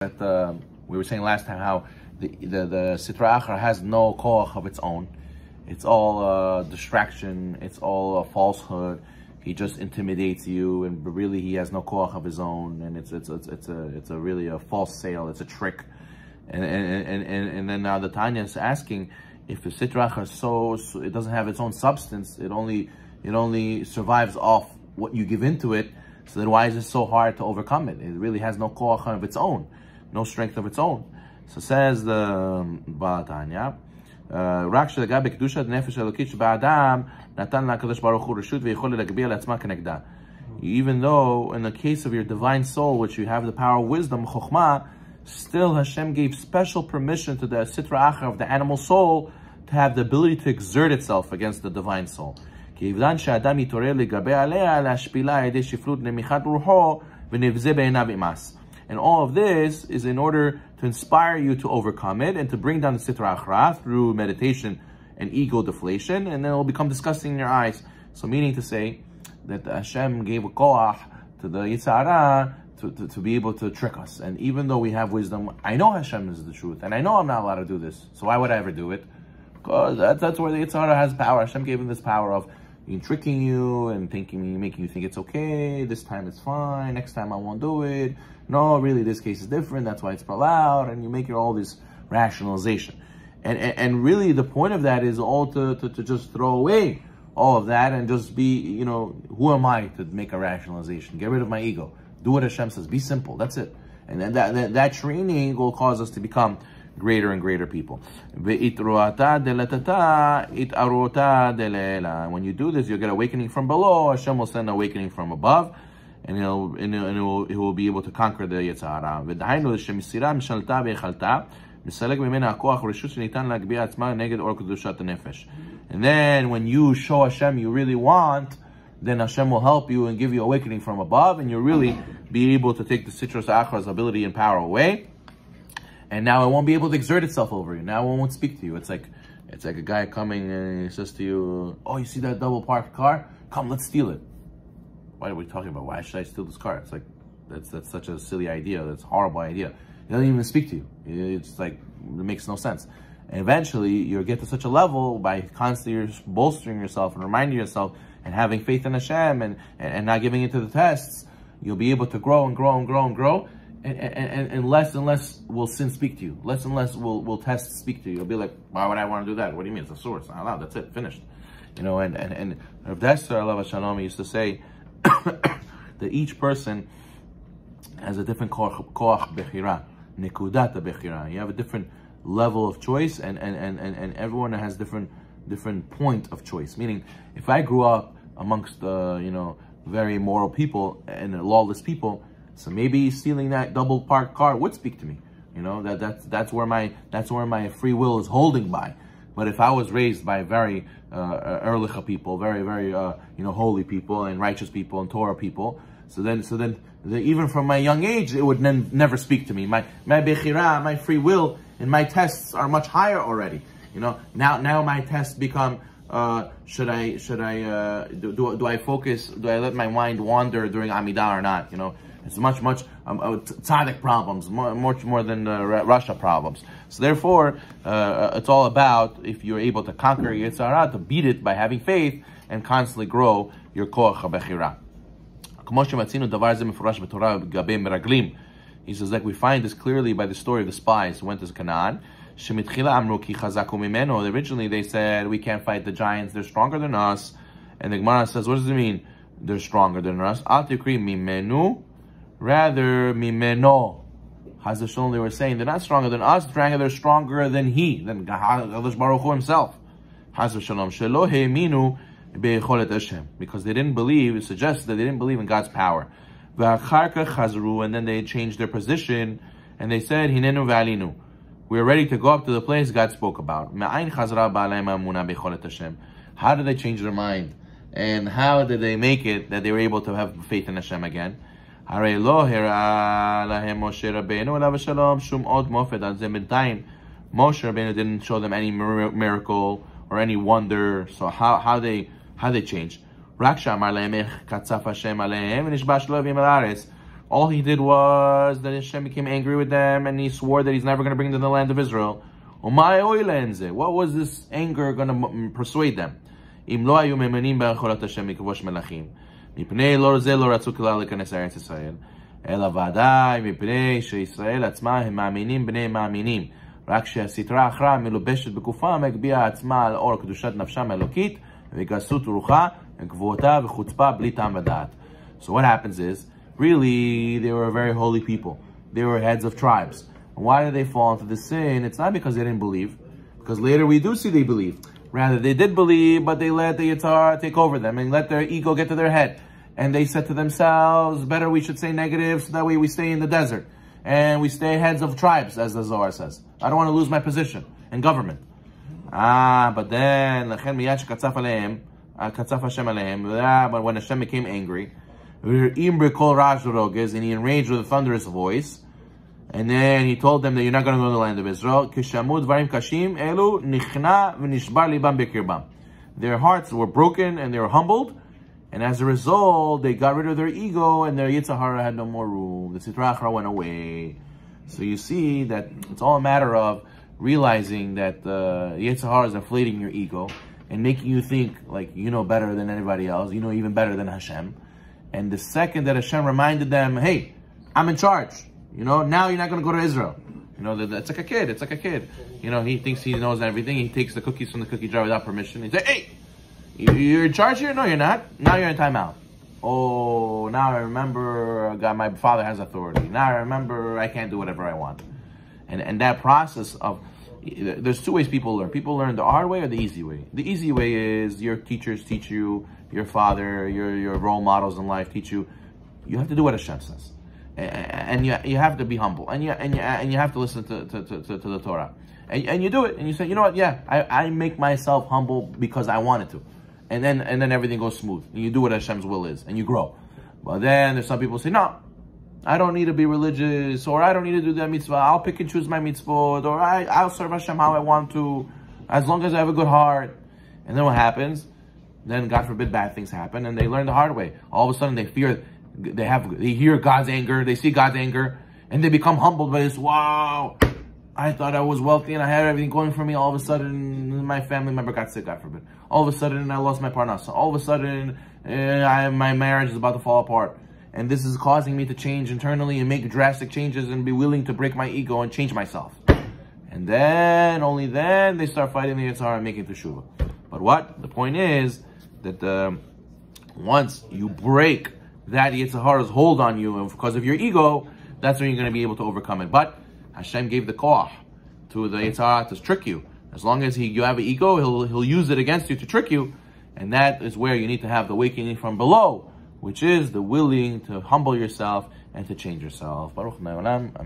that we were saying last time how the Sitra Achra has no koach of its own. It's all distraction. It's all a falsehood. He just intimidates you, and really he has no koach of his own. And it's a really a false sale. It's a trick. And then now the Tanya is asking if the Sitra Achra so it doesn't have its own substance. It only survives off what you give into it. So then why is it so hard to overcome it? It really has no koach of its own, no strength of its own. So says the Baal Tanya, even though in the case of your divine soul, which you have the power of wisdom, chokhmah, still Hashem gave special permission to the Sitra Achra of the animal soul to have the ability to exert itself against the divine soul. And all of this is in order to inspire you to overcome it and to bring down the Sitra Achra through meditation and ego deflation, and then it will become disgusting in your eyes. So meaning to say that Hashem gave a koach to the Yitzhara to be able to trick us. And even though we have wisdom, I know Hashem is the truth, and I know I'm not allowed to do this. So why would I ever do it? Because that's where the Yitzhara has power. Hashem gave him this power of tricking you and making you think it's okay. This time it's fine. Next time I won't do it. No, really, this case is different. That's why it's allowed. And you make all this rationalization. And really, the point of that is all to just throw away all of that and just be, who am I to make a rationalization? Get rid of my ego. Do what Hashem says. Be simple. That's it. And then that training will cause us to become greater and greater people. And when you do this, you'll get awakening from below. Hashem will send awakening from above, and he will be able to conquer the Yetzirah. And then when you show Hashem you really want, then Hashem will help you and give you awakening from above, and you'll really be able to take the Sitra Achra's ability and power away. And now it won't be able to exert itself over you. Now it won't speak to you. It's like a guy coming and he says to you, "Oh, you see that double parked car? Come, let's steal it." What are we talking about? Why should I steal this car? It's like that's such a silly idea. That's a horrible idea. It doesn't even speak to you. It's like it makes no sense. And eventually you'll get to such a level by constantly bolstering yourself and reminding yourself and having faith in Hashem and not giving into the tests. You'll be able to grow and grow and grow and grow. And less will sin speak to you. Less and less will tests speak to you. You'll be like, why would I want to do that? What do you mean? It's a source. Not allowed. That's it. Finished. And Rav Dessler, Alav Shalom, used to say that each person has a different koach bechira, nekudat bechira. You have a different level of choice, and everyone has different point of choice. Meaning, if I grew up amongst very immoral people and lawless people, so maybe stealing that double parked car would speak to me. That's where my free will is holding by. But if I was raised by very ehrlicha people, very holy people and righteous people and Torah people, so then even from my young age it would never speak to me. My bechira, my free will, and my tests are much higher already. Now my tests become. Should I do I focus? Do I let my mind wander during Amidah or not? It's much tzaddik problems, much more than Russia problems. So therefore, it's all about if you're able to conquer Yetzirah, to beat it by having faith and constantly grow your koach habechira. He says, like we find this clearly by the story of the spies who went to Canaan. Originally they said, we can't fight the giants, they're stronger than us. And the Gemara says, what does it mean? They're stronger than us. Rather, mimeno. Chaz v'shalom, they were saying they're not stronger than us, they're stronger than he, than Kadosh Baruch Hu himself. Chaz v'shalom, shelo he'eminu be'echolet Hashem, because they didn't believe. It suggests that they didn't believe in God's power. V'achar kach chazru, and then they changed their position and they said, hinenu v'alinu, we're ready to go up to the place God spoke about. Me'ayin chazra ba'aleim amuna be'echolet Hashem. How did they change their mind? And how did they make it that they were able to have faith in Hashem again? Moshe Rabbeinu didn't show them any miracle or any wonder. So how they changed? All he did was that Hashem became angry with them, and he swore that he's never going to bring them to the land of Israel. What was this anger going to persuade them? רק שהסטרה האחרונה מלובשת בגופם הגביעה עצמה על אור קדושת נפשם האלוקית וגסות רוחה וגבוהותה וחוצפה בלי טעם ודעת. So what happens is, really, they were very holy people. They were heads of tribes. And why did they fall into the sin? It's not because they didn't believe, because later we do see they believed. Rather, they did believe, but they let the Yitzhar take over them and let their ego get to their head. And they said to themselves, better we should say negative, so that way we stay in the desert. And we stay heads of tribes, as the Zohar says. I don't want to lose my position in government. But then, but when Hashem became angry, and he enraged with a thunderous voice, and then he told them that you're not going to go to the land of Israel. Their hearts were broken and they were humbled. And as a result, they got rid of their ego and their Yetzer Hara had no more room. The Sitra Achra went away. So you see that it's all a matter of realizing that Yetzer Hara is inflating your ego and making you think like you know better than anybody else. You know even better than Hashem. And the second that Hashem reminded them, hey, I'm in charge. You know, now you're not going to go to Israel. You know, it's like a kid. It's like a kid. You know, he thinks he knows everything. He takes the cookies from the cookie jar without permission. He says, hey, you're in charge here? No, you're not. Now you're in timeout. Oh, now I remember my father has authority. Now I remember I can't do whatever I want. And that process of, there's two ways people learn. People learn the hard way or the easy way. The easy way is your teachers teach you, your father, your role models in life teach you. You have to do what Hashem says. And you have to be humble. And you have to listen to the Torah. And you do it. And you say, you know what? Yeah, I make myself humble because I wanted to. And then everything goes smooth. And you do what Hashem's will is, and you grow. But then there's some people say, no, I don't need to be religious, or I don't need to do that mitzvah. I'll pick and choose my mitzvot, or I'll serve Hashem how I want to, as long as I have a good heart. And then what happens? Then, God forbid, bad things happen, and they learn the hard way. All of a sudden, they hear God's anger, they see God's anger, and they become humbled by this. Wow, I thought I was wealthy and I had everything going for me. All of a sudden, my family member got sick, God forbid. All of a sudden, I lost my parnasa. All of a sudden, my marriage is about to fall apart. And this is causing me to change internally and make drastic changes and be willing to break my ego and change myself. And then, only then, they start fighting the Yetzer Hara and making teshuvah. But what? The point is that once you break that Yetzer Hara's hold on you and because of your ego, that's when you're going to be able to overcome it. But Hashem gave the koach to the Yetzer Hara to trick you. As long as you have an ego, he'll use it against you to trick you. And that is where you need to have the awakening from below, which is the willing to humble yourself and to change yourself. Baruch Me'olam. Amen.